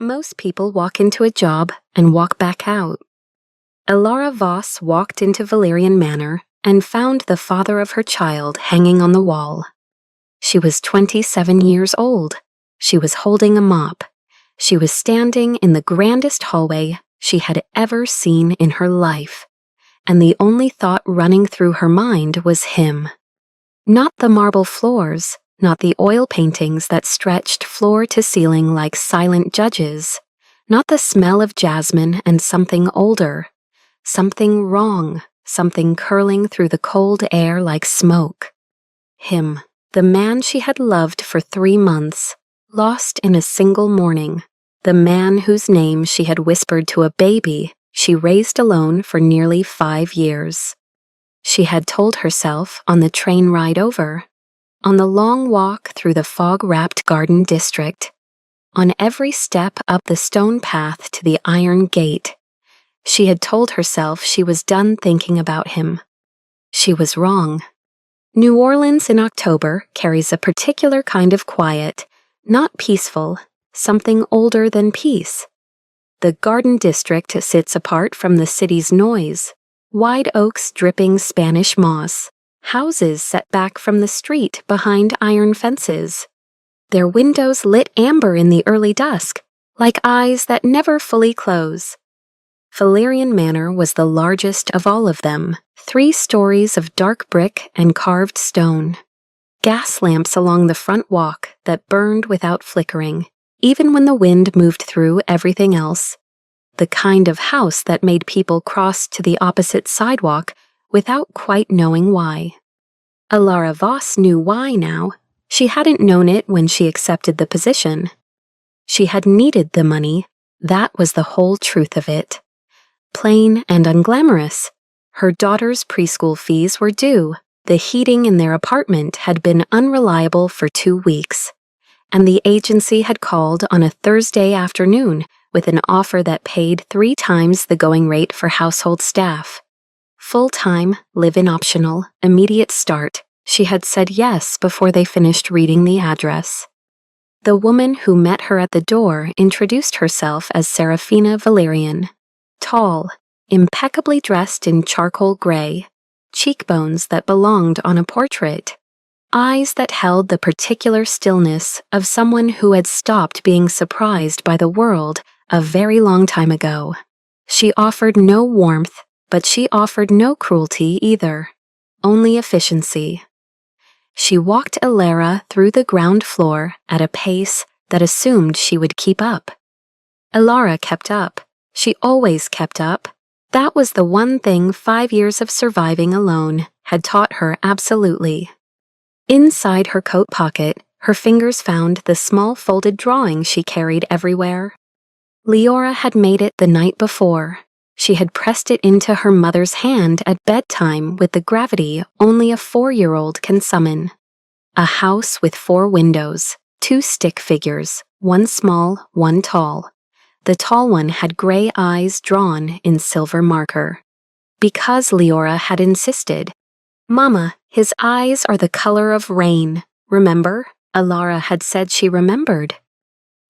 Most people walk into a job and walk back out. Elara Voss walked into Valerian Manor and found the father of her child hanging on the wall. She was 27 years old. She was holding a mop. She was standing in the grandest hallway she had ever seen in her life, and the only thought running through her mind was him. Not the marble floors, not the oil paintings that stretched floor to ceiling like silent judges, not the smell of jasmine and something older, something wrong, something curling through the cold air like smoke. Him, the man she had loved for 3 months, lost in a single morning, the man whose name she had whispered to a baby she raised alone for nearly 5 years. She had told herself on the train ride over, on the long walk through the fog-wrapped garden district, on every step up the stone path to the iron gate. She had told herself she was done thinking about him. She was wrong. New Orleans in October carries a particular kind of quiet, not peaceful, something older than peace. The garden district sits apart from the city's noise, wide oaks dripping Spanish moss, houses set back from the street behind iron fences, their windows lit amber in the early dusk, like eyes that never fully close. Valerian Manor was the largest of all of them, 3 stories of dark brick and carved stone. Gas lamps along the front walk that burned without flickering, even when the wind moved through everything else. The kind of house that made people cross to the opposite sidewalk without quite knowing why. Elara Voss knew why now. She hadn't known it when she accepted the position. She had needed the money. That was the whole truth of it. Plain and unglamorous. Her daughter's preschool fees were due. The heating in their apartment had been unreliable for 2 weeks, and the agency had called on a Thursday afternoon with an offer that paid 3 times the going rate for household staff. Full-time, live-in optional, immediate start. She had said yes before they finished reading the address. The woman who met her at the door introduced herself as Serafina Valerian. Tall, impeccably dressed in charcoal gray, cheekbones that belonged on a portrait, eyes that held the particular stillness of someone who had stopped being surprised by the world a very long time ago. She offered no warmth, but she offered no cruelty either, only efficiency. She walked Elara through the ground floor at a pace that assumed she would keep up. Elara kept up. She always kept up. That was the one thing 5 years of surviving alone had taught her absolutely. Inside her coat pocket, her fingers found the small folded drawing she carried everywhere. Leora had made it the night before. She had pressed it into her mother's hand at bedtime with the gravity only a 4-year-old can summon. A house with 4 windows, 2 stick figures, 1 small, 1 tall. The tall one had gray eyes drawn in silver marker. Because Leora had insisted. "Mama, his eyes are the color of rain. Remember?" Elara had said she remembered.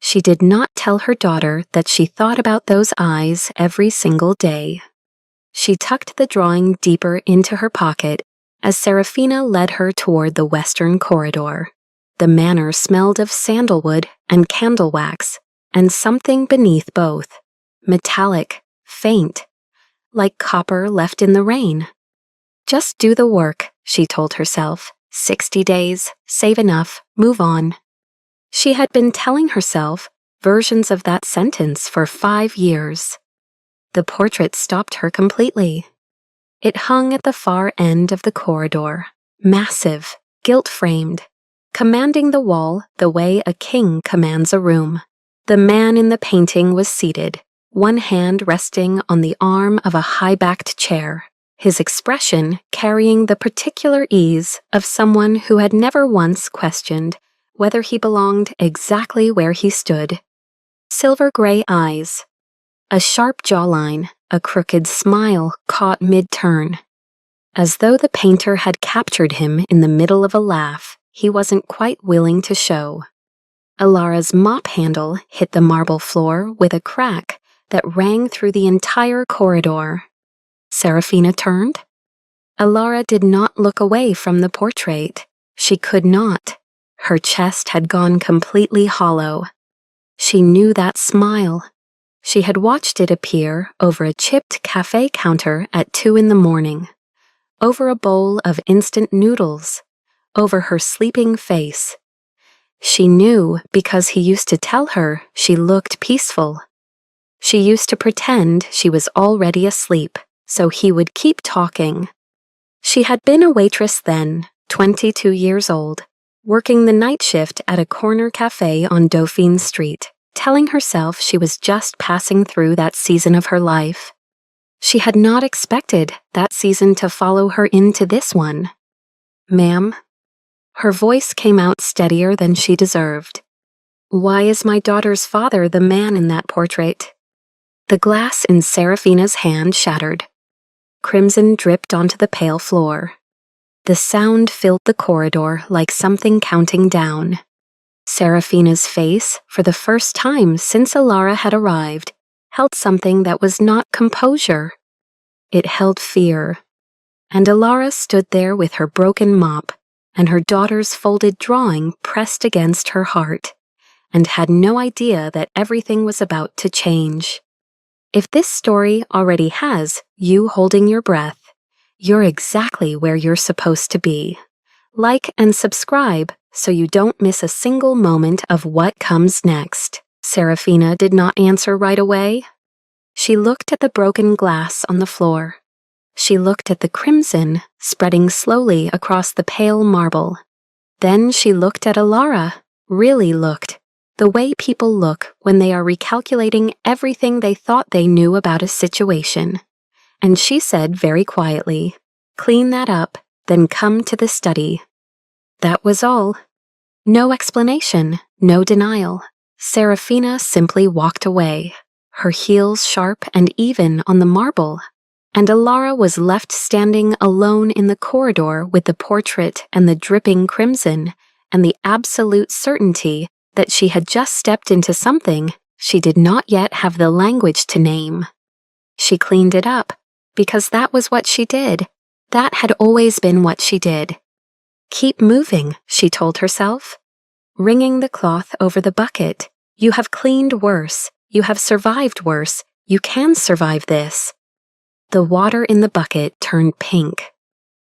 She did not tell her daughter that she thought about those eyes every single day. She tucked the drawing deeper into her pocket as Serafina led her toward the western corridor. The manor smelled of sandalwood and candle wax, and something beneath both, metallic, faint, like copper left in the rain. Just do the work, she told herself. 60 days, save enough, move on. She had been telling herself versions of that sentence for 5 years. The portrait stopped her completely. It hung at the far end of the corridor, massive, gilt-framed, commanding the wall the way a king commands a room. The man in the painting was seated, one hand resting on the arm of a high-backed chair, his expression carrying the particular ease of someone who had never once questioned whether he belonged exactly where he stood. Silver-gray eyes, a sharp jawline, a crooked smile caught mid-turn. As though the painter had captured him in the middle of a laugh he wasn't quite willing to show. Alara's mop handle hit the marble floor with a crack that rang through the entire corridor. Serafina turned. Alara did not look away from the portrait. She could not. Her chest had gone completely hollow. She knew that smile. She had watched it appear over a chipped cafe counter at 2 in the morning, over a bowl of instant noodles, over her sleeping face. She knew because he used to tell her she looked peaceful. She used to pretend she was already asleep, so he would keep talking. She had been a waitress then, 22 years old, working the night shift at a corner cafe on Dauphine Street, telling herself she was just passing through that season of her life. She had not expected that season to follow her into this one. "Ma'am?" Her voice came out steadier than she deserved. "Why is my daughter's father the man in that portrait?" The glass in Serafina's hand shattered. Crimson dripped onto the pale floor. The sound filled the corridor like something counting down. Serafina's face, for the first time since Alara had arrived, held something that was not composure. It held fear. And Alara stood there with her broken mop and her daughter's folded drawing pressed against her heart, and had no idea that everything was about to change. If this story already has you holding your breath, you're exactly where you're supposed to be. Like and subscribe so you don't miss a single moment of what comes next. Serafina did not answer right away. She looked at the broken glass on the floor. She looked at the crimson spreading slowly across the pale marble. Then she looked at Alara, really looked, the way people look when they are recalculating everything they thought they knew about a situation. And she said very quietly, "Clean that up, then come to the study." That was all. No explanation, no denial. Serafina simply walked away, her heels sharp and even on the marble, and Alara was left standing alone in the corridor with the portrait and the dripping crimson and the absolute certainty that she had just stepped into something she did not yet have the language to name. She cleaned it up, because that was what she did. That had always been what she did. "Keep moving," she told herself. Wringing the cloth over the bucket. "You have cleaned worse. You have survived worse. You can survive this." The water in the bucket turned pink.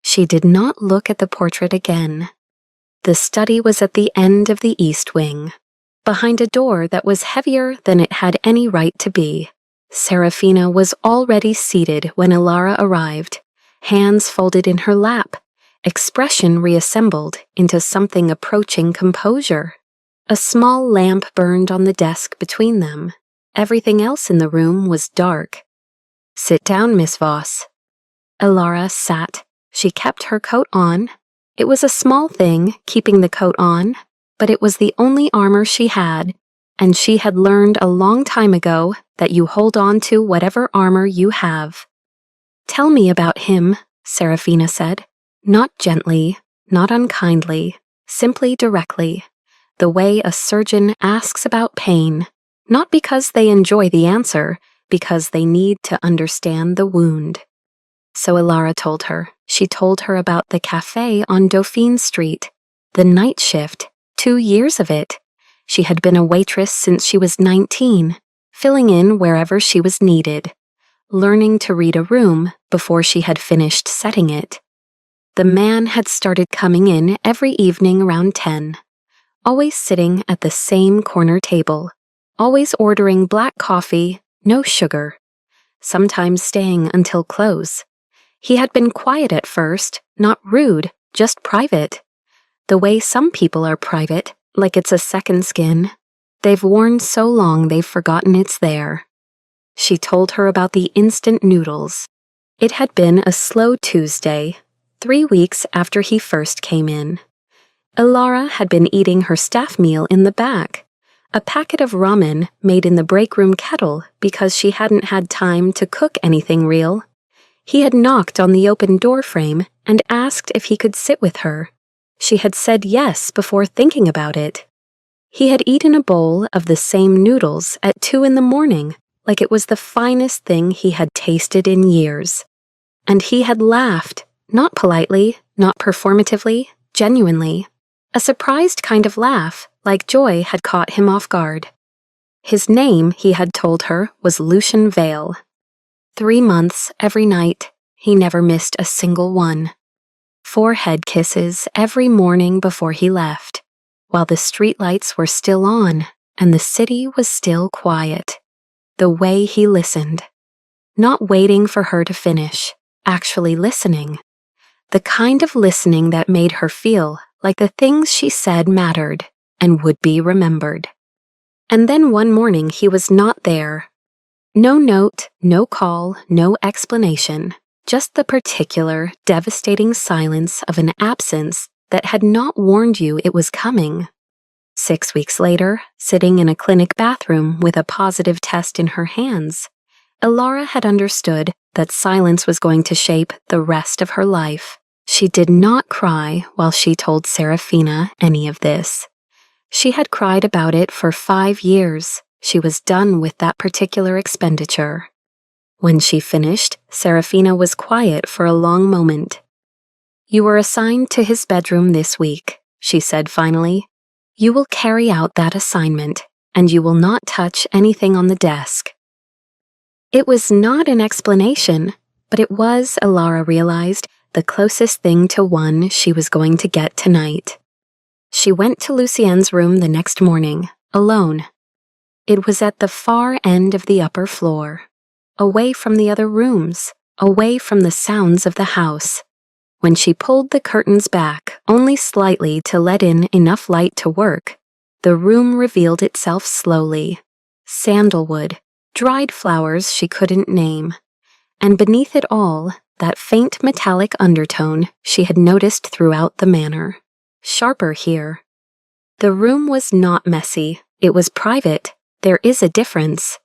She did not look at the portrait again. The study was at the end of the east wing, behind a door that was heavier than it had any right to be. Serafina was already seated when Alara arrived, hands folded in her lap, expression reassembled into something approaching composure. A small lamp burned on the desk between them. Everything else in the room was dark. "Sit down, Miss Voss." Alara sat. She kept her coat on. It was a small thing, keeping the coat on, but it was the only armor she had, and she had learned a long time ago that you hold on to whatever armor you have. "Tell me about him," Serafina said, not gently, not unkindly, simply directly, the way a surgeon asks about pain, not because they enjoy the answer, because they need to understand the wound. So Alara told her. She told her about the cafe on Dauphine Street, the night shift, 2 years of it. She had been a waitress since she was 19, filling in wherever she was needed, learning to read a room before she had finished setting it. The man had started coming in every evening around 10, always sitting at the same corner table, always ordering black coffee, no sugar, sometimes staying until close. He had been quiet at first, not rude, just private. The way some people are private, like it's a second skin. They've worn so long they've forgotten it's there. She told her about the instant noodles. It had been a slow Tuesday, 3 weeks after he first came in. Alara had been eating her staff meal in the back, a packet of ramen made in the break room kettle because she hadn't had time to cook anything real. He had knocked on the open door frame and asked if he could sit with her. She had said yes before thinking about it. He had eaten a bowl of the same noodles at 2 in the morning, like it was the finest thing he had tasted in years. And he had laughed, not politely, not performatively, genuinely. A surprised kind of laugh, like joy had caught him off guard. His name, he had told her, was Lucian Vale. 3 months, every night, he never missed a single one. 4 head kisses every morning before he left, while the streetlights were still on and the city was still quiet. The way he listened. Not waiting for her to finish, actually listening. The kind of listening that made her feel like the things she said mattered and would be remembered. And then one morning he was not there. No note, no call, no explanation, just the particular, devastating silence of an absence that had not warned you it was coming. 6 weeks later, sitting in a clinic bathroom with a positive test in her hands, Elara had understood that silence was going to shape the rest of her life. She did not cry while she told Serafina any of this. She had cried about it for 5 years. She was done with that particular expenditure. When she finished, Serafina was quiet for a long moment. "You were assigned to his bedroom this week," she said finally. "You will carry out that assignment, and you will not touch anything on the desk." It was not an explanation, but it was, Elara realized, the closest thing to one she was going to get tonight. She went to Lucien's room the next morning, alone. It was at the far end of the upper floor, away from the other rooms, away from the sounds of the house. When she pulled the curtains back, only slightly to let in enough light to work, the room revealed itself slowly. Sandalwood, dried flowers she couldn't name, and beneath it all, that faint metallic undertone she had noticed throughout the manor. Sharper here. The room was not messy. It was private. There is a difference.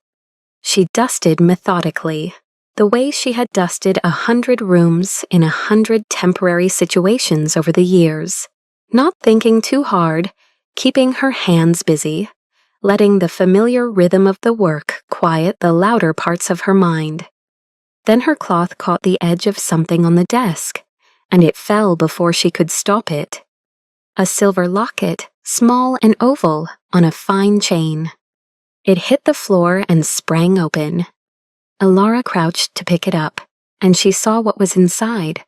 She dusted methodically, the way she had dusted 100 rooms in 100 temporary situations over the years, not thinking too hard, keeping her hands busy, letting the familiar rhythm of the work quiet the louder parts of her mind. Then her cloth caught the edge of something on the desk, and it fell before she could stop it. A silver locket, small and oval, on a fine chain. It hit the floor and sprang open. Elara crouched to pick it up, and she saw what was inside.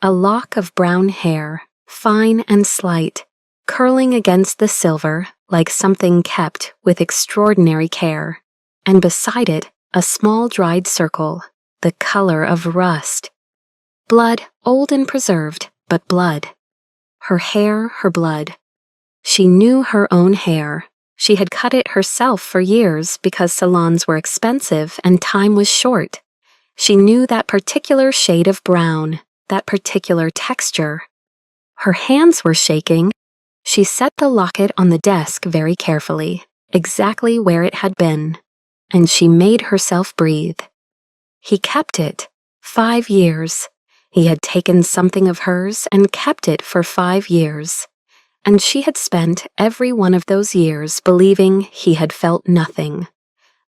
A lock of brown hair, fine and slight, curling against the silver like something kept with extraordinary care, and beside it a small dried circle, the color of rust. Blood, old and preserved, but blood. Her hair, her blood. She knew her own hair. She had cut it herself for years because salons were expensive and time was short. She knew that particular shade of brown, that particular texture. Her hands were shaking. She set the locket on the desk very carefully, exactly where it had been, and she made herself breathe. He kept it. 5 years. He had taken something of hers and kept it for 5 years. And she had spent every one of those years believing he had felt nothing.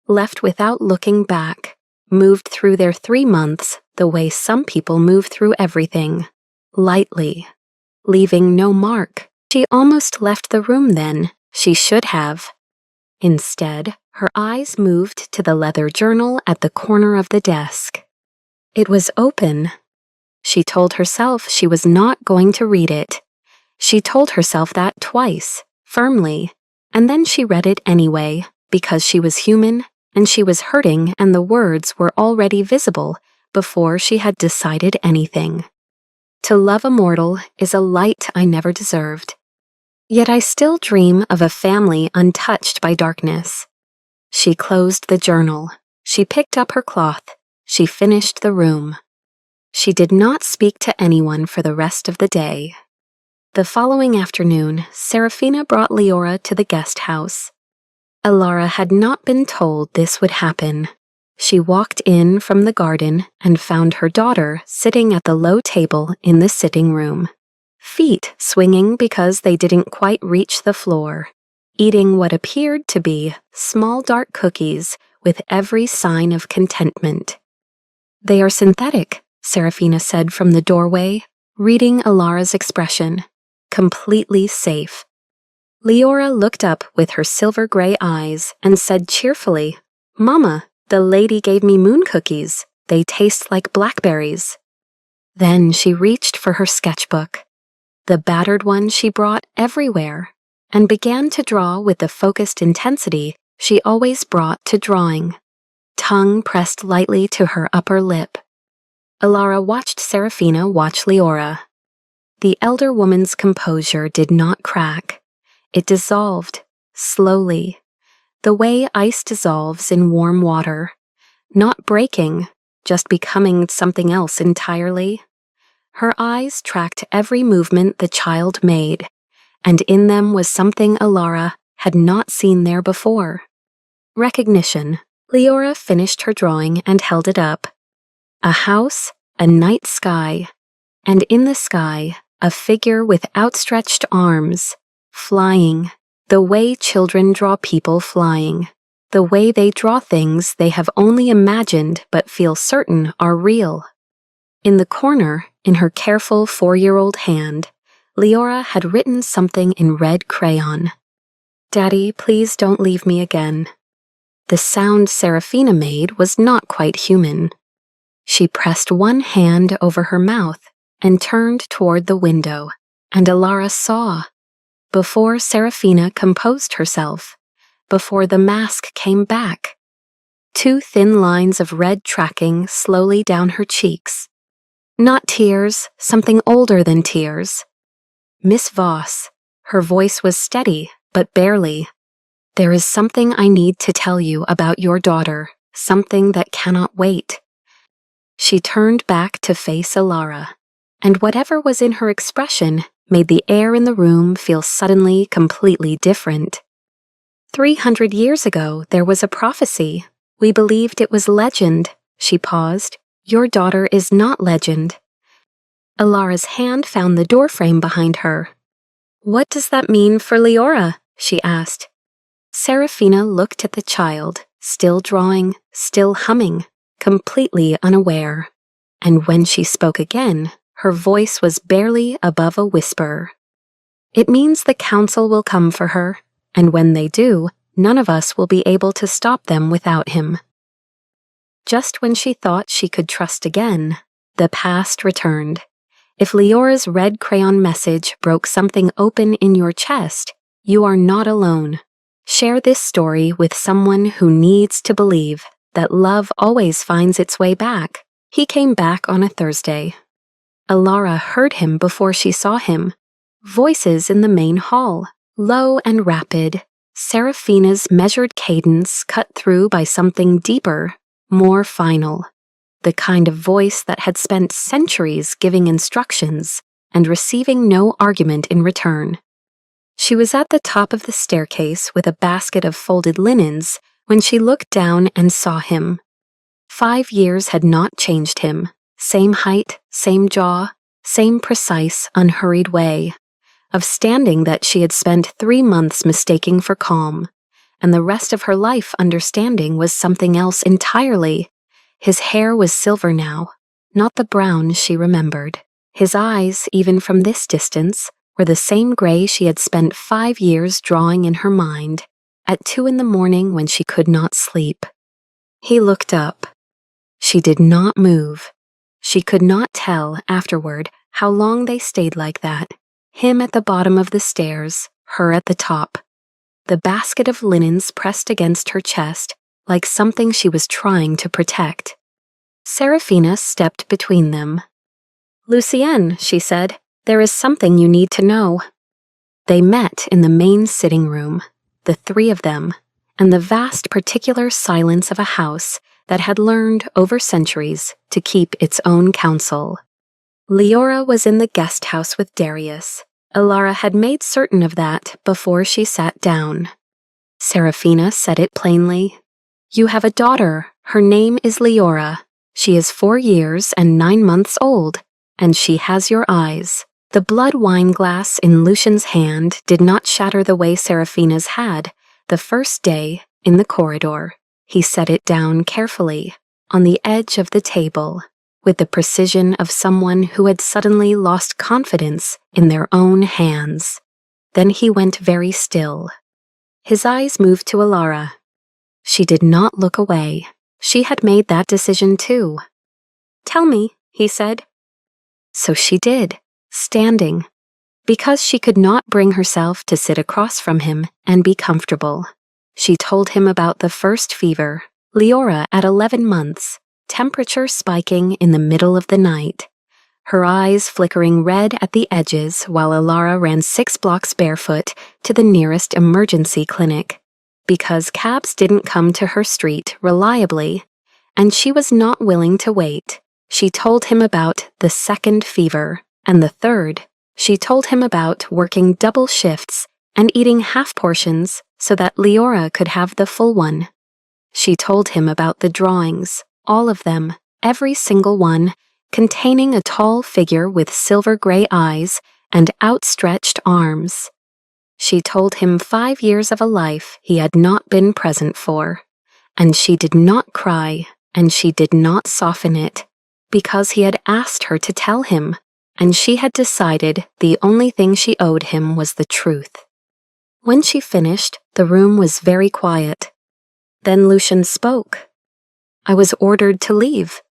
Left without looking back, moved through their 3 months the way some people move through everything, lightly, leaving no mark. She almost left the room then. She should have. Instead, her eyes moved to the leather journal at the corner of the desk. It was open. She told herself she was not going to read it. She told herself that twice, firmly, and then she read it anyway, because she was human, and she was hurting and the words were already visible before she had decided anything. To love a mortal is a light I never deserved. Yet I still dream of a family untouched by darkness. She closed the journal. She picked up her cloth. She finished the room. She did not speak to anyone for the rest of the day. The following afternoon, Serafina brought Leora to the guest house. Elara had not been told this would happen. She walked in from the garden and found her daughter sitting at the low table in the sitting room, feet swinging because they didn't quite reach the floor, eating what appeared to be small dark cookies with every sign of contentment. "They are synthetic," Serafina said from the doorway, reading Alara's expression. "Completely safe." Leora looked up with her silver-gray eyes and said cheerfully, "Mama, the lady gave me moon cookies. They taste like blackberries." Then she reached for her sketchbook, the battered one she brought everywhere, and began to draw with the focused intensity she always brought to drawing, tongue pressed lightly to her upper lip. Alara watched Serafina watch Leora. The elder woman's composure did not crack. It dissolved, slowly, the way ice dissolves in warm water, not breaking, just becoming something else entirely. Her eyes tracked every movement the child made, and in them was something Alara had not seen there before. Recognition. Leora finished her drawing and held it up. A house, a night sky, and in the sky, a figure with outstretched arms, flying, the way children draw people flying, the way they draw things they have only imagined but feel certain are real. In the corner, in her careful 4-year-old hand, Leora had written something in red crayon. "Daddy, please don't leave me again." The sound Serafina made was not quite human. She pressed one hand over her mouth and turned toward the window, and Alara saw. Before Serafina composed herself, before the mask came back, 2 thin lines of red tracking slowly down her cheeks. Not tears, something older than tears. "Miss Voss," her voice was steady, but barely. "There is something I need to tell you about your daughter, something that cannot wait." She turned back to face Alara, and whatever was in her expression made the air in the room feel suddenly completely different. 300 years ago, there was a prophecy. We believed it was legend. She paused. "Your daughter is not legend." Alara's hand found the doorframe behind her. "What does that mean for Leora?" she asked. Serafina looked at the child, still drawing, still humming, completely unaware. And when she spoke again, her voice was barely above a whisper. "It means the council will come for her, and when they do, none of us will be able to stop them without him." Just when she thought she could trust again, the past returned. If Leora's red crayon message broke something open in your chest, you are not alone. Share this story with someone who needs to believe that love always finds its way back. He came back on a Thursday. Alara heard him before she saw him. Voices in the main hall, low and rapid, Serafina's measured cadence cut through by something deeper, more final. The kind of voice that had spent centuries giving instructions and receiving no argument in return. She was at the top of the staircase with a basket of folded linens when she looked down and saw him. 5 years had not changed him. Same height, same jaw, same precise, unhurried way. Of standing that she had spent 3 months mistaking for calm, and the rest of her life understanding was something else entirely. His hair was silver now, not the brown she remembered. His eyes, even from this distance, were the same gray she had spent 5 years drawing in her mind, at 2 in the morning when she could not sleep. He looked up. She did not move. She could not tell, afterward, how long they stayed like that, him at the bottom of the stairs, her at the top. The basket of linens pressed against her chest, like something she was trying to protect. Serafina stepped between them. "Lucienne," she said, "there is something you need to know." They met in the main sitting room, the 3 of them, and the vast particular silence of a house that had learned over centuries to keep its own counsel. Leora was in the guest house with Darius. Alara had made certain of that before she sat down. Serafina said it plainly. "You have a daughter. Her name is Leora. She is 4 years and 9 months old, and she has your eyes. The blood wine glass in Lucian's hand did not shatter the way Seraphina's had the first day in the corridor. He set it down carefully on the edge of the table with the precision of someone who had suddenly lost confidence in their own hands. Then he went very still. His eyes moved to Alara. She did not look away. She had made that decision too. "Tell me," he said. So she did, standing, because she could not bring herself to sit across from him and be comfortable. She told him about the first fever, Leora at 11 months, temperature spiking in the middle of the night, her eyes flickering red at the edges while Alara ran 6 blocks barefoot to the nearest emergency clinic, because cabs didn't come to her street reliably, and she was not willing to wait. She told him about the second fever, and the third. She told him about working double shifts and eating half portions so that Leora could have the full one. She told him about the drawings, all of them, every single one, containing a tall figure with silver-gray eyes and outstretched arms. She told him 5 years of a life he had not been present for, and she did not cry, and she did not soften it, because he had asked her to tell him, and she had decided the only thing she owed him was the truth. When she finished, the room was very quiet. Then Lucian spoke. "I was ordered to leave."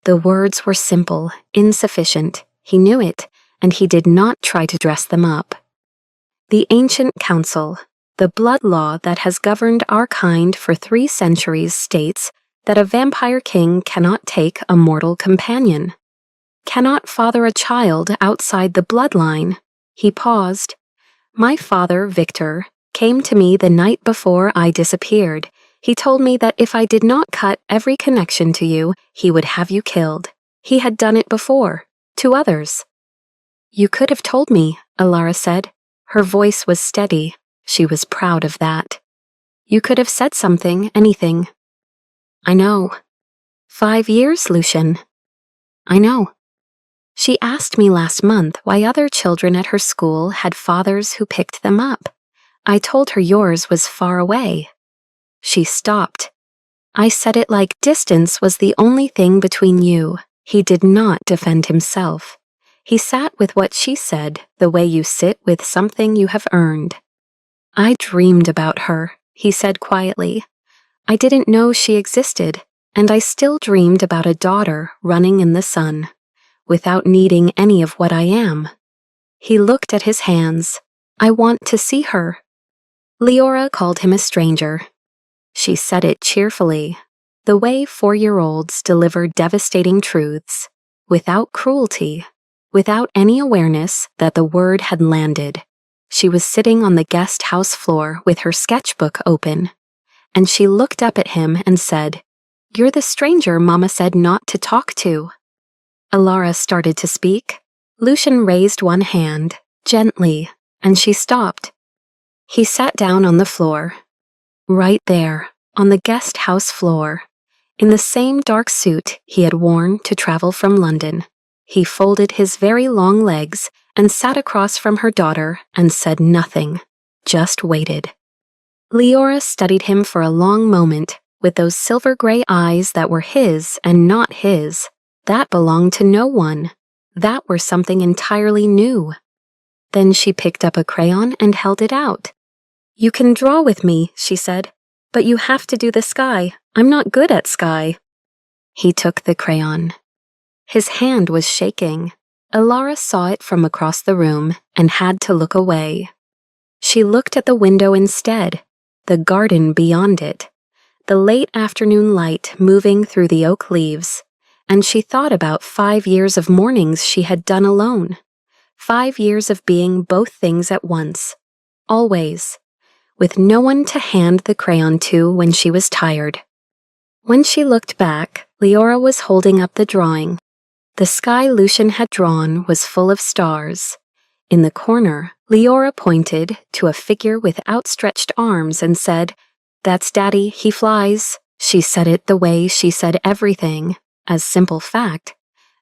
The words were simple, insufficient. He knew it, and he did not try to dress them up. The ancient council, the blood law that has governed our kind for 3 centuries, states that a vampire king cannot take a mortal companion, cannot father a child outside the bloodline. He paused. "My father, Victor, came to me the night before I disappeared. He told me that if I did not cut every connection to you, he would have you killed. He had done it before, to others." "You could have told me," Alara said. Her voice was steady. She was proud of that. "You could have said something, anything." "I know." 5 years, Lucian." "I know." "She asked me last month why other children at her school had fathers who picked them up. I told her yours was far away." She stopped. "I said it like distance was the only thing between you." He did not defend himself. He sat with what she said, the way you sit with something you have earned. "I dreamed about her," he said quietly. "I didn't know she existed, and I still dreamed about a daughter running in the sun, without needing any of what I am." He looked at his hands. "I want to see her." Leora called him a stranger. She said it cheerfully, the way 4-year-olds deliver devastating truths, without cruelty, without any awareness that the word had landed. She was sitting on the guest house floor with her sketchbook open, and she looked up at him and said, "You're the stranger Mama said not to talk to." Alara started to speak. Lucian raised one hand, gently, and she stopped. He sat down on the floor. Right there, on the guest house floor, in the same dark suit he had worn to travel from London. He folded his very long legs and sat across from her daughter and said nothing, just waited. Leora studied him for a long moment with those silver-gray eyes that were his and not his, that belonged to no one, that were something entirely new. Then she picked up a crayon and held it out. "You can draw with me," she said, "but you have to do the sky. I'm not good at sky." He took the crayon. His hand was shaking. Alara saw it from across the room and had to look away. She looked at the window instead, the garden beyond it, the late afternoon light moving through the oak leaves, and she thought about 5 years of mornings she had done alone. 5 years of being both things at once, always, with no one to hand the crayon to when she was tired. When she looked back, Leora was holding up the drawing. The sky Lucian had drawn was full of stars. In the corner, Leora pointed to a figure with outstretched arms and said, "That's Daddy, he flies." She said it the way she said everything, as simple fact,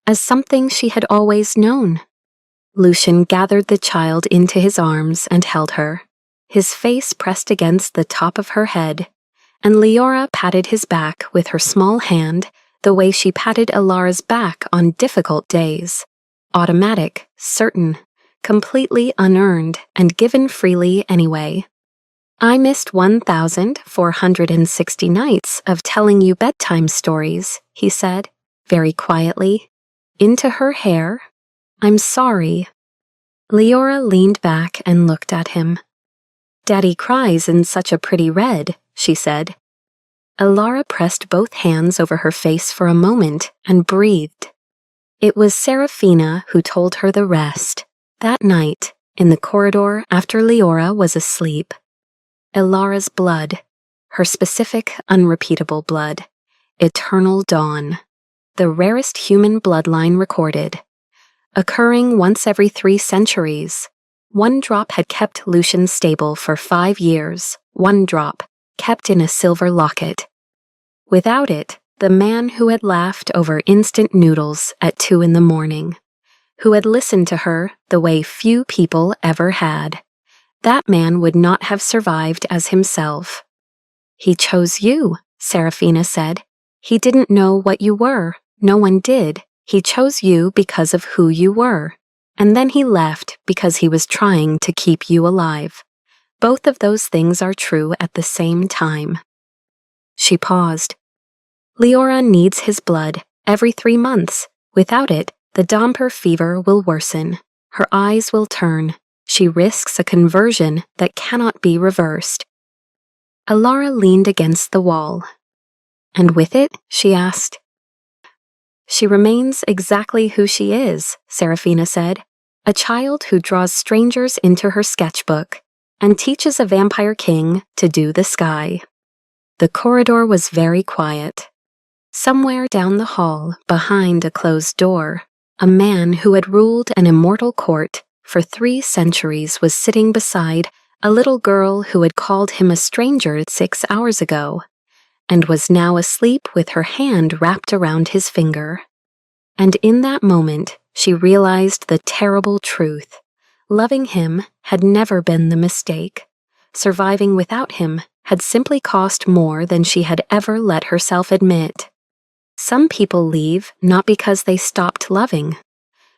as something she had always known. Lucian gathered the child into his arms and held her, his face pressed against the top of her head, and Leora patted his back with her small hand the way she patted Alara's back on difficult days. Automatic, certain, completely unearned, and given freely anyway. I missed 1,460 nights of telling you bedtime stories, he said, very quietly. Into her hair. I'm sorry. Leora leaned back and looked at him. Daddy cries in such a pretty red, she said. Alara pressed both hands over her face for a moment and breathed. It was Serafina who told her the rest, that night, in the corridor after Leora was asleep. Alara's blood, her specific, unrepeatable blood, eternal dawn, the rarest human bloodline recorded, occurring once every 3 centuries. One drop had kept Lucian stable for 5 years, 1 drop, kept in a silver locket. Without it, the man who had laughed over instant noodles at 2 in the morning, who had listened to her the way few people ever had, that man would not have survived as himself. He chose you, Serafina said. He didn't know what you were. No one did. He chose you because of who you were. And then he left because he was trying to keep you alive. Both of those things are true at the same time. She paused. Leora needs his blood every 3 months. Without it, the Domper fever will worsen. Her eyes will turn. She risks a conversion that cannot be reversed. Alara leaned against the wall. And with it, she asked. She remains exactly who she is, Serafina said, a child who draws strangers into her sketchbook and teaches a vampire king to do the sky. The corridor was very quiet. Somewhere down the hall, behind a closed door, a man who had ruled an immortal court for 3 centuries was sitting beside a little girl who had called him a stranger 6 hours ago, and was now asleep with her hand wrapped around his finger. And in that moment, she realized the terrible truth. Loving him had never been the mistake. Surviving without him had simply cost more than she had ever let herself admit. Some people leave not because they stopped loving,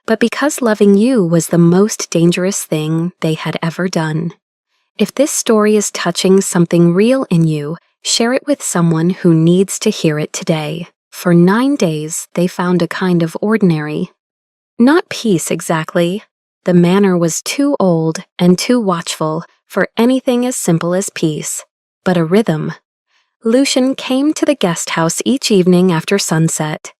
but because loving you was the most dangerous thing they had ever done. If this story is touching something real in you, share it with someone who needs to hear it today. For 9 days, they found a kind of ordinary. Not peace exactly. The manor was too old and too watchful for anything as simple as peace, but a rhythm. Lucian came to the guest house each evening after sunset.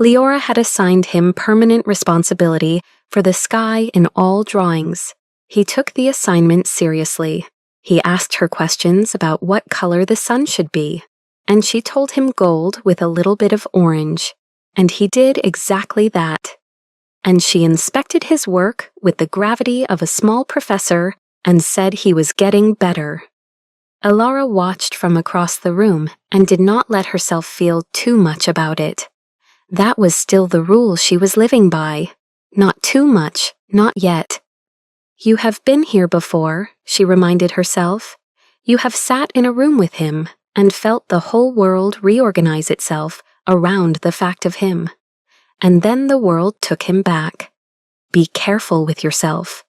Leora had assigned him permanent responsibility for the sky in all drawings. He took the assignment seriously. He asked her questions about what color the sun should be, and she told him gold with a little bit of orange, and he did exactly that. And she inspected his work with the gravity of a small professor and said he was getting better. Alara watched from across the room and did not let herself feel too much about it. That was still the rule she was living by. Not too much, not yet. You have been here before, she reminded herself. You have sat in a room with him and felt the whole world reorganize itself around the fact of him. And then the world took him back. Be careful with yourself.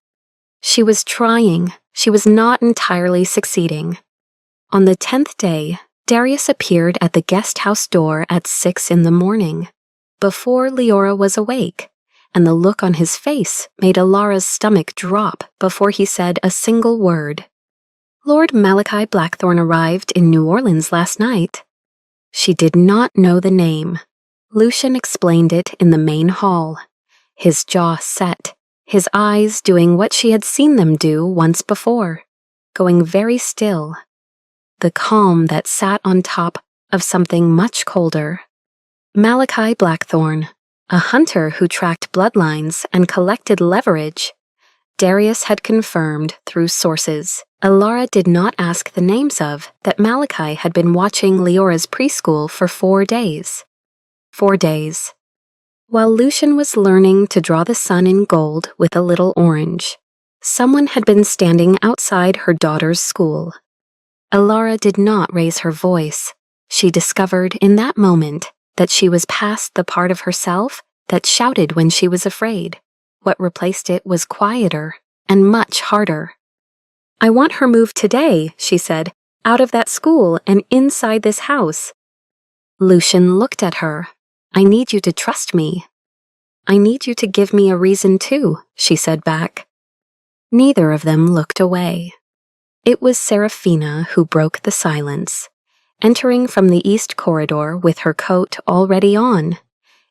She was trying. She was not entirely succeeding. On the 10th day, Darius appeared at the guest house door at 6 in the morning, before Leora was awake, and the look on his face made Alara's stomach drop before he said a single word. Lord Malachi Blackthorne arrived in New Orleans last night. She did not know the name. Lucian explained it in the main hall, his jaw set, his eyes doing what she had seen them do once before, going very still. The calm that sat on top of something much colder. Malachi Blackthorne, a hunter who tracked bloodlines and collected leverage. Darius had confirmed through sources Alara did not ask the names of that Malachi had been watching Leora's preschool for 4 days. 4 days. While Lucian was learning to draw the sun in gold with a little orange, someone had been standing outside her daughter's school. Alara did not raise her voice. She discovered in that moment that she was past the part of herself that shouted when she was afraid. What replaced it was quieter and much harder. "I want her moved today," she said, "out of that school and inside this house." Lucian looked at her. "I need you to trust me." "I need you to give me a reason too," she said back. Neither of them looked away. It was Serafina who broke the silence, entering from the east corridor with her coat already on.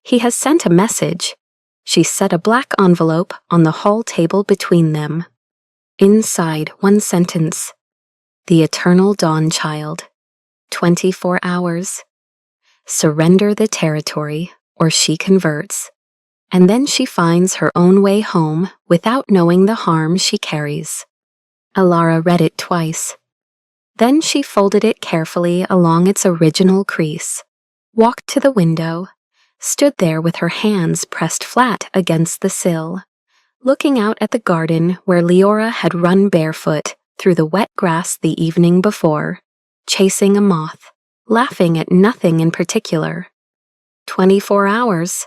"He has sent a message." She set a black envelope on the hall table between them. Inside, one sentence: "The eternal dawn child. 24 hours. Surrender the territory, or she converts. And then she finds her own way home without knowing the harm she carries." Alara read it twice. Then she folded it carefully along its original crease, walked to the window, stood there with her hands pressed flat against the sill, looking out at the garden where Leora had run barefoot through the wet grass the evening before, chasing a moth, laughing at nothing in particular. 24 hours.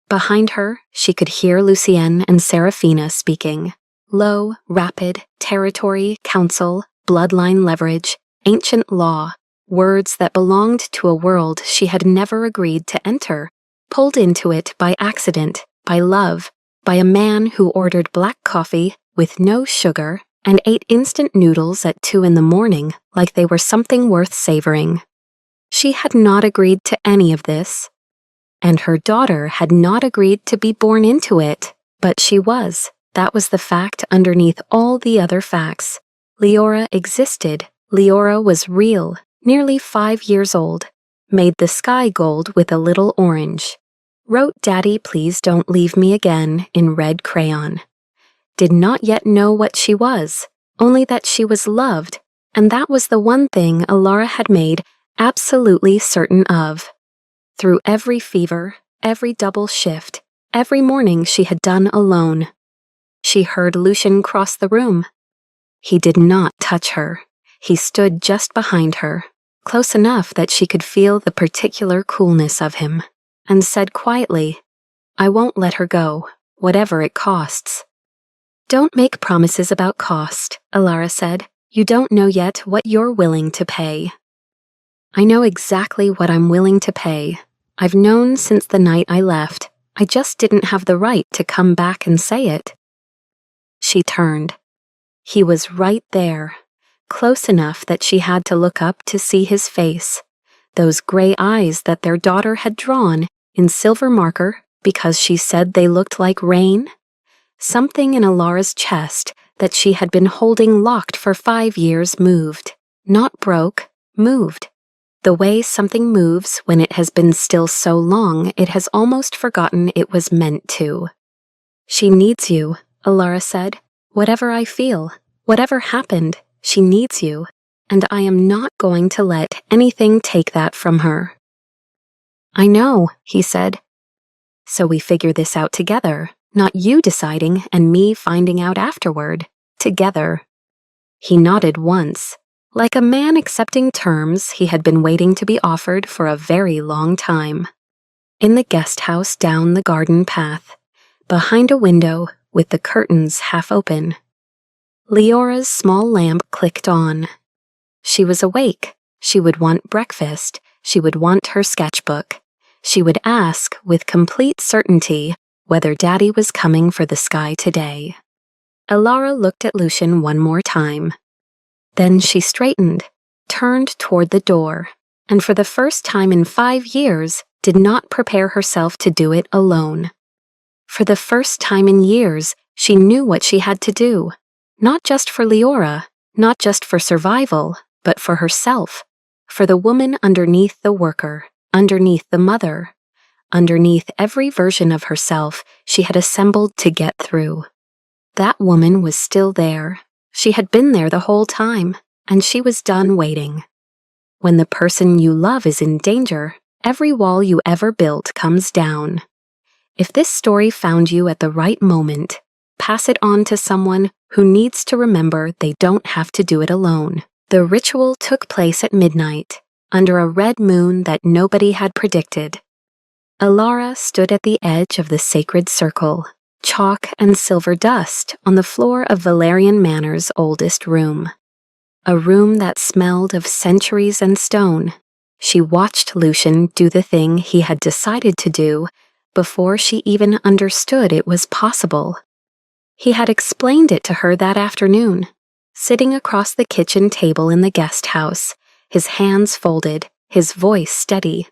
Behind her, she could hear Lucienne and Serafina speaking. Low, rapid, territory, council, bloodline leverage, ancient law, words that belonged to a world she had never agreed to enter, pulled into it by accident, by love, by a man who ordered black coffee with no sugar and ate instant noodles at 2 in the morning like they were something worth savoring. She had not agreed to any of this, and her daughter had not agreed to be born into it, but she was. That was the fact underneath all the other facts. Leora existed. Leora was real, nearly 5 years old, made the sky gold with a little orange, wrote "Daddy, please don't leave me again" in red crayon. Did not yet know what she was, only that she was loved, and that was the one thing Alara had made absolutely certain of. Through every fever, every double shift, every morning she had done alone. She heard Lucian cross the room. He did not touch her. He stood just behind her, close enough that she could feel the particular coolness of him, and said quietly, "I won't let her go, whatever it costs." "Don't make promises about cost," Alara said. "You don't know yet what you're willing to pay." "I know exactly what I'm willing to pay. I've known since the night I left. I just didn't have the right to come back and say it." She turned. He was right there, close enough that she had to look up to see his face, those gray eyes that their daughter had drawn in silver marker because she said they looked like rain. Something in Alara's chest that she had been holding locked for 5 years moved, not broke, moved. The way something moves when it has been still so long it has almost forgotten it was meant to. "She needs you," Alara said. "Whatever I feel, whatever happened, she needs you, and I am not going to let anything take that from her." "I know," he said. "So we figure this out together, not you deciding and me finding out afterward. Together." He nodded once. Like a man accepting terms he had been waiting to be offered for a very long time. In the guest house down the garden path, behind a window with the curtains half open, Leora's small lamp clicked on. She was awake. She would want breakfast. She would want her sketchbook. She would ask with complete certainty whether Daddy was coming for the sky today. Alara looked at Lucian one more time. Then she straightened, turned toward the door, and for the first time in 5 years did not prepare herself to do it alone. For the first time in years, she knew what she had to do, not just for Leora, not just for survival, but for herself, for the woman underneath the worker, underneath the mother, underneath every version of herself she had assembled to get through. That woman was still there. She had been there the whole time, and she was done waiting. When the person you love is in danger, every wall you ever built comes down. If this story found you at the right moment, pass it on to someone who needs to remember they don't have to do it alone. The ritual took place at midnight, under a red moon that nobody had predicted. Alara stood at the edge of the sacred circle, chalk and silver dust on the floor of Valerian Manor's oldest room. A room that smelled of centuries and stone. She watched Lucian do the thing he had decided to do before she even understood it was possible. He had explained it to her that afternoon, sitting across the kitchen table in the guest house, his hands folded, his voice steady.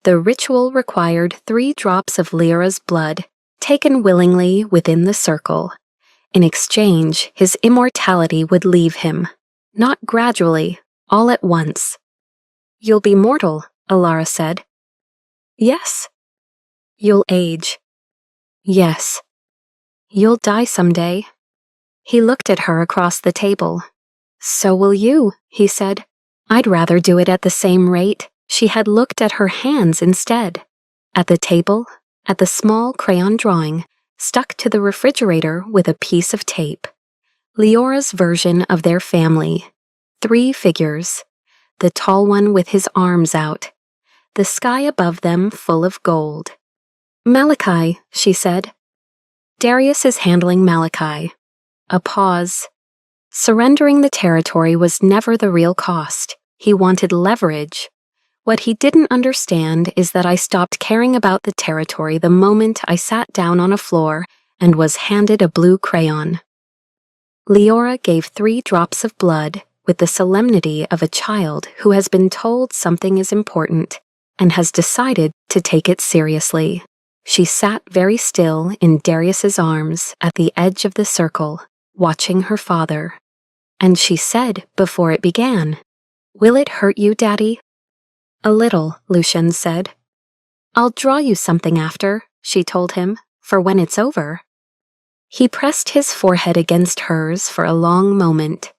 The ritual required 3 drops of Lyra's blood, taken willingly within the circle. In exchange, his immortality would leave him, not gradually, all at once. "You'll be mortal," Alara said. "Yes." "You'll age." "Yes." "You'll die someday." He looked at her across the table. "So will you," he said. "I'd rather do it at the same rate." She had looked at her hands instead. At the table, at the small crayon drawing, stuck to the refrigerator with a piece of tape. Leora's version of their family. 3 figures. The tall one with his arms out. The sky above them full of gold. "Malachi," she said. "Darius is handling Malachi." A pause. Surrendering the territory was never the real cost. He wanted leverage. What he didn't understand is that I stopped caring about the territory the moment I sat down on a floor and was handed a blue crayon. Leora gave 3 drops of blood with the solemnity of a child who has been told something is important and has decided to take it seriously. She sat very still in Darius's arms at the edge of the circle, watching her father. And she said before it began, "Will it hurt you, Daddy?" "A little," Lucian said. "I'll draw you something after," she told him, "for when it's over." He pressed his forehead against hers for a long moment.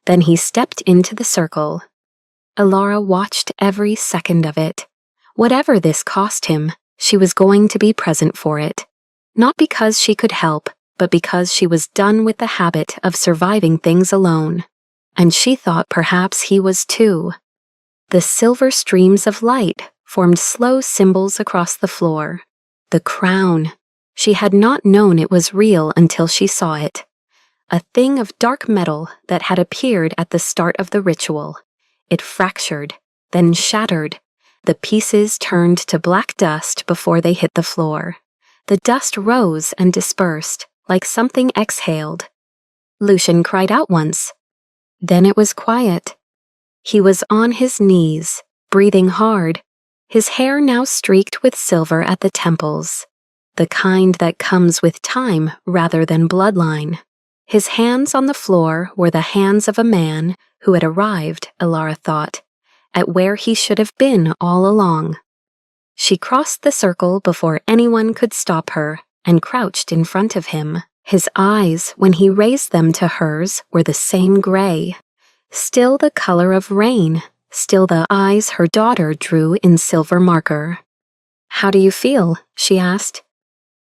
Then he stepped into the circle. Alara watched every second of it. Whatever this cost him, she was going to be present for it. Not because she could help, but because she was done with the habit of surviving things alone. And she thought perhaps he was too. The silver streams of light formed slow symbols across the floor. The crown. She had not known it was real until she saw it. A thing of dark metal that had appeared at the start of the ritual. It fractured, then shattered. The pieces turned to black dust before they hit the floor. The dust rose and dispersed, like something exhaled. Lucian cried out once. Then it was quiet. He was on his knees, breathing hard, his hair now streaked with silver at the temples, the kind that comes with time rather than bloodline. His hands on the floor were the hands of a man who had arrived, Alara thought, at where he should have been all along. She crossed the circle before anyone could stop her and crouched in front of him. His eyes, when he raised them to hers, were the same gray. Still the color of rain, still the eyes her daughter drew in silver marker. "How do you feel?" she asked.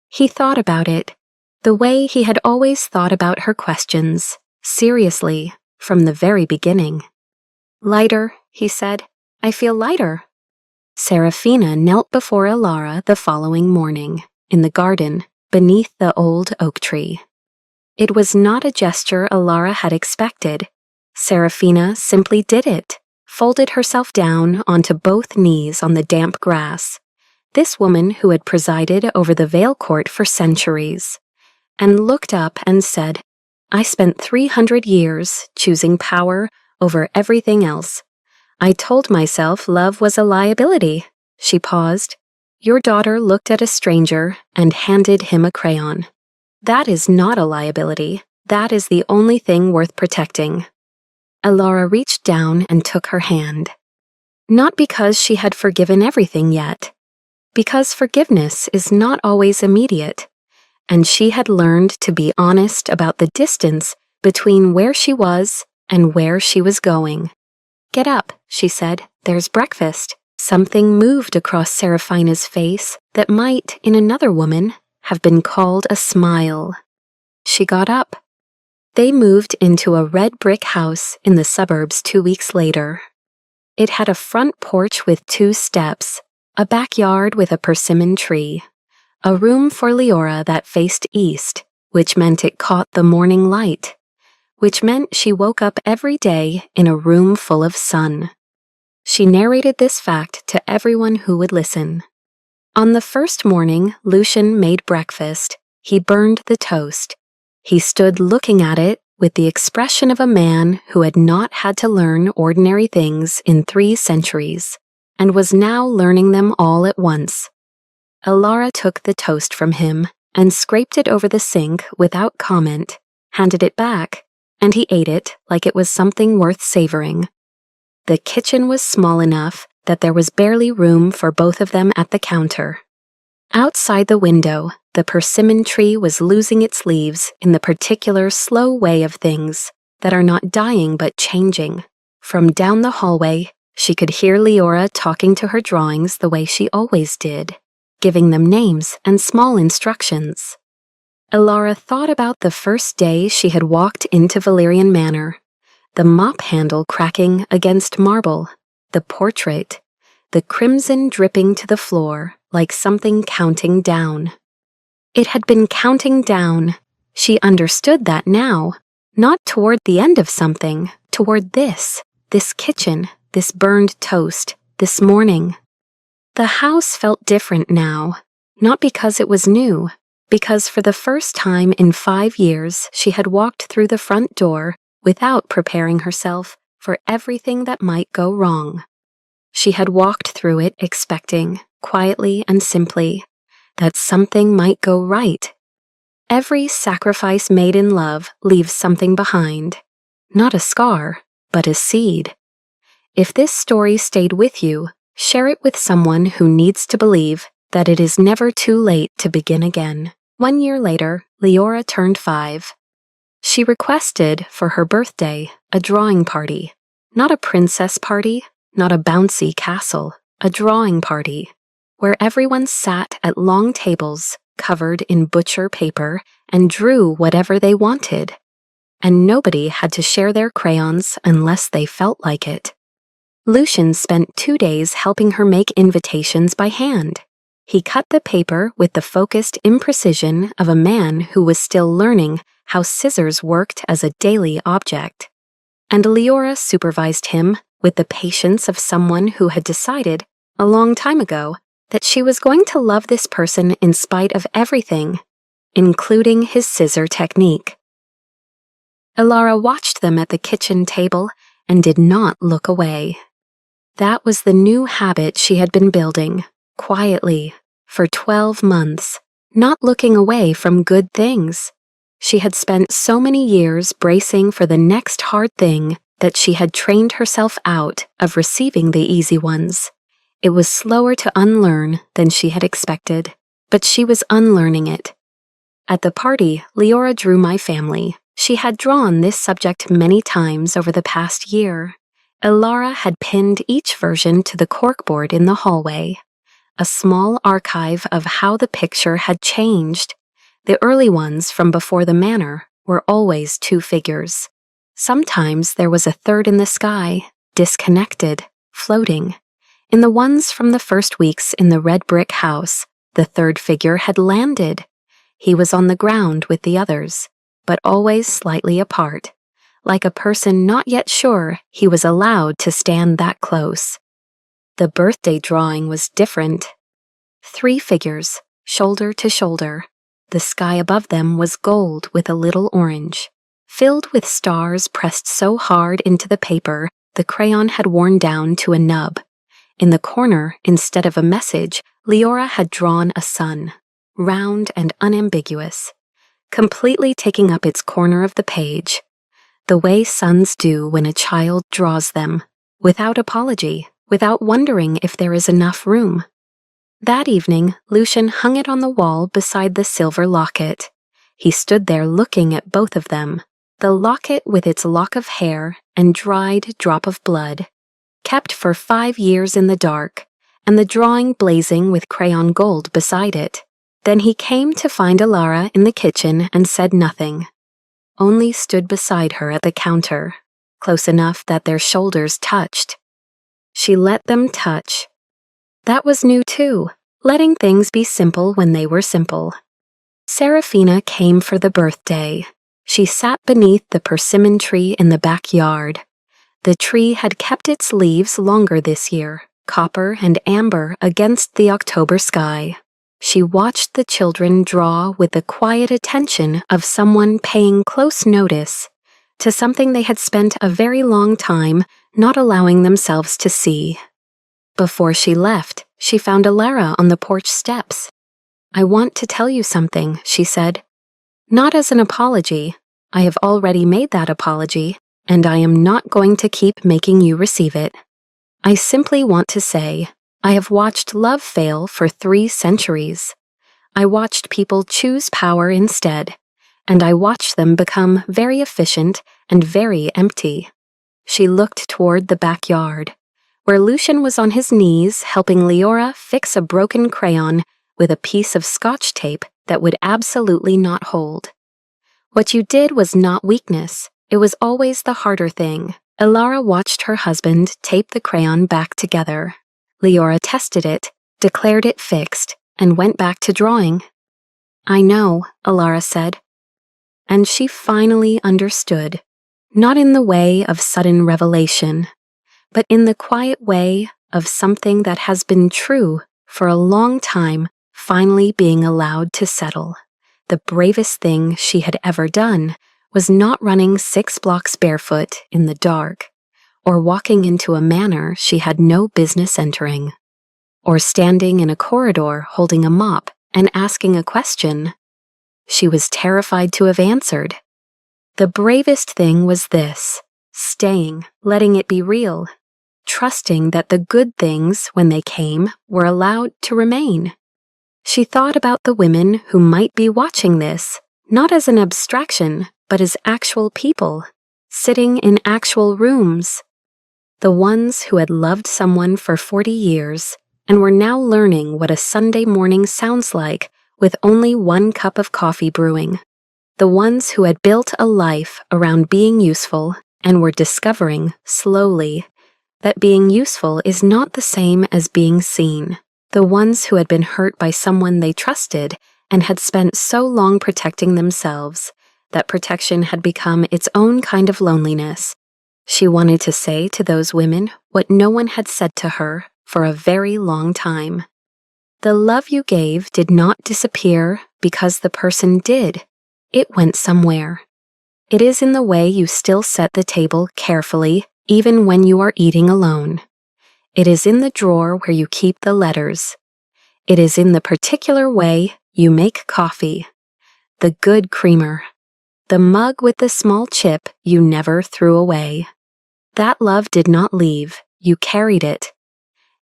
He thought about it, the way he had always thought about her questions, seriously, from the very beginning. "Lighter," he said. "I feel lighter." Serafina knelt before Alara the following morning, in the garden, beneath the old oak tree. It was not a gesture Alara had expected. Serafina simply did it, folded herself down onto both knees on the damp grass. This woman who had presided over the Veil Court for centuries, and looked up and said, "I spent 300 years choosing power over everything else. I told myself love was a liability." She paused. "Your daughter looked at a stranger and handed him a crayon. That is not a liability. That is the only thing worth protecting." Alara reached down and took her hand. Not because she had forgiven everything yet, because forgiveness is not always immediate, and she had learned to be honest about the distance between where she was and where she was going. "Get up," she said. "There's breakfast." Something moved across Serafina's face that might, in another woman, have been called a smile. She got up. They moved into a red brick house in the suburbs 2 weeks later. It had a front porch with 2 steps, a backyard with a persimmon tree, a room for Leora that faced east, which meant it caught the morning light, which meant she woke up every day in a room full of sun. She narrated this fact to everyone who would listen. On the first morning Lucian made breakfast, he burned the toast. He stood looking at it with the expression of a man who had not had to learn ordinary things in 3 centuries, and was now learning them all at once. Elara took the toast from him and scraped it over the sink without comment, handed it back, and he ate it like it was something worth savoring. The kitchen was small enough that there was barely room for both of them at the counter. Outside the window, the persimmon tree was losing its leaves in the particular slow way of things that are not dying but changing. From down the hallway, she could hear Leora talking to her drawings the way she always did, giving them names and small instructions. Elara thought about the first day she had walked into Valerian Manor, the mop handle cracking against marble, the portrait, the crimson dripping to the floor like something counting down. It had been counting down. She understood that now, not toward the end of something, toward this kitchen, this burned toast, this morning. The house felt different now, not because it was new, because for the first time in 5 years she had walked through the front door without preparing herself for everything that might go wrong. She had walked through it expecting, quietly and simply, that something might go right. Every sacrifice made in love leaves something behind, not a scar, but a seed. If this story stayed with you, share it with someone who needs to believe that it is never too late to begin again. 1 year later, Leora turned 5. She requested for her birthday a drawing party, not a princess party, not a bouncy castle, a drawing party, where everyone sat at long tables covered in butcher paper and drew whatever they wanted, and nobody had to share their crayons unless they felt like it. Lucian spent 2 days helping her make invitations by hand. He cut the paper with the focused imprecision of a man who was still learning how scissors worked as a daily object. And Leora supervised him with the patience of someone who had decided, a long time ago, that she was going to love this person in spite of everything, including his scissor technique. Elara watched them at the kitchen table and did not look away. That was the new habit she had been building, quietly, for 12 months, not looking away from good things. She had spent so many years bracing for the next hard thing that she had trained herself out of receiving the easy ones. It was slower to unlearn than she had expected, but she was unlearning it. At the party, Leora drew my family. She had drawn this subject many times over the past year. Elara had pinned each version to the corkboard in the hallway, a small archive of how the picture had changed. The early ones from before the manor were always 2 figures. Sometimes there was a third in the sky, disconnected, floating. In the ones from the first weeks in the red brick house, the third figure had landed. He was on the ground with the others, but always slightly apart, like a person not yet sure he was allowed to stand that close. The birthday drawing was different. 3 figures, shoulder to shoulder. The sky above them was gold with a little orange, filled with stars pressed so hard into the paper the crayon had worn down to a nub. In the corner, instead of a message, Leora had drawn a sun, round and unambiguous, completely taking up its corner of the page, the way suns do when a child draws them, without apology, without wondering if there is enough room. That evening, Lucian hung it on the wall beside the silver locket. He stood there looking at both of them, the locket with its lock of hair and dried drop of blood, kept for 5 years in the dark, and the drawing blazing with crayon gold beside it. Then he came to find Alara in the kitchen and said nothing, only stood beside her at the counter, close enough that their shoulders touched. She let them touch. That was new too, letting things be simple when they were simple. Serafina came for the birthday. She sat beneath the persimmon tree in the backyard. The tree had kept its leaves longer this year, copper and amber against the October sky. She watched the children draw with the quiet attention of someone paying close notice to something they had spent a very long time not allowing themselves to see. Before she left, she found Alara on the porch steps. "I want to tell you something," she said. "Not as an apology. I have already made that apology, and I am not going to keep making you receive it. I simply want to say, I have watched love fail for 3 centuries. I watched people choose power instead, and I watched them become very efficient and very empty." She looked toward the backyard, where Lucian was on his knees helping Leora fix a broken crayon with a piece of scotch tape that would absolutely not hold. "What you did was not weakness. It was always the harder thing." Alara watched her husband tape the crayon back together. Leora tested it, declared it fixed, and went back to drawing. "I know," Alara said. And she finally understood, not in the way of sudden revelation, but in the quiet way of something that has been true for a long time finally being allowed to settle. The bravest thing she had ever done was not running 6 blocks barefoot in the dark, or walking into a manor she had no business entering, or standing in a corridor holding a mop and asking a question she was terrified to have answered. The bravest thing was this: staying, letting it be real, trusting that the good things, when they came, were allowed to remain. She thought about the women who might be watching this, not as an abstraction, but as actual people, sitting in actual rooms. The ones who had loved someone for 40 years and were now learning what a Sunday morning sounds like with only 1 cup of coffee brewing. The ones who had built a life around being useful and were discovering, slowly, that being useful is not the same as being seen. The ones who had been hurt by someone they trusted and had spent so long protecting themselves that protection had become its own kind of loneliness. She wanted to say to those women what no one had said to her for a very long time. The love you gave did not disappear because the person did. It went somewhere. It is in the way you still set the table carefully, even when you are eating alone. It is in the drawer where you keep the letters. It is in the particular way you make coffee. The good creamer. The mug with the small chip you never threw away. That love did not leave, you carried it.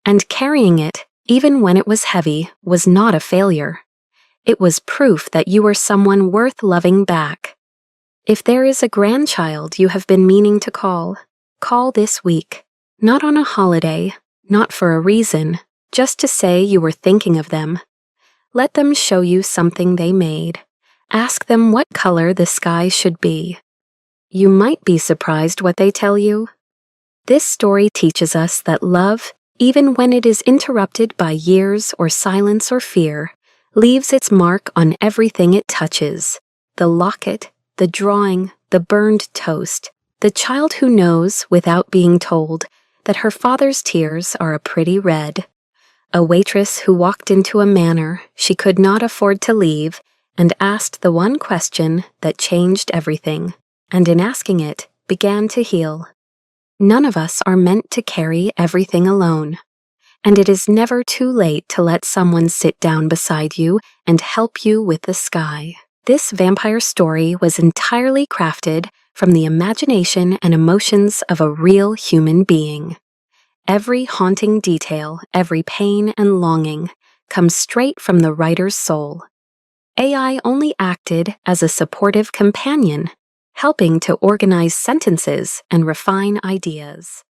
And carrying it, even when it was heavy, was not a failure. It was proof that you were someone worth loving back. If there is a grandchild you have been meaning to call this week. Not on a holiday, not for a reason, just to say you were thinking of them. Let them show you something they made. Ask them what color the sky should be. You might be surprised what they tell you. This story teaches us that love, even when it is interrupted by years or silence or fear, leaves its mark on everything it touches. The locket, the drawing, the burned toast, the child who knows, without being told, that her father's tears are a pretty red. A waitress who walked into a manor she could not afford to leave and asked the one question that changed everything, and in asking it, began to heal. None of us are meant to carry everything alone, and it is never too late to let someone sit down beside you and help you with the sky. This vampire story was entirely crafted from the imagination and emotions of a real human being. Every haunting detail, every pain and longing, comes straight from the writer's soul. AI only acted as a supportive companion, helping to organize sentences and refine ideas.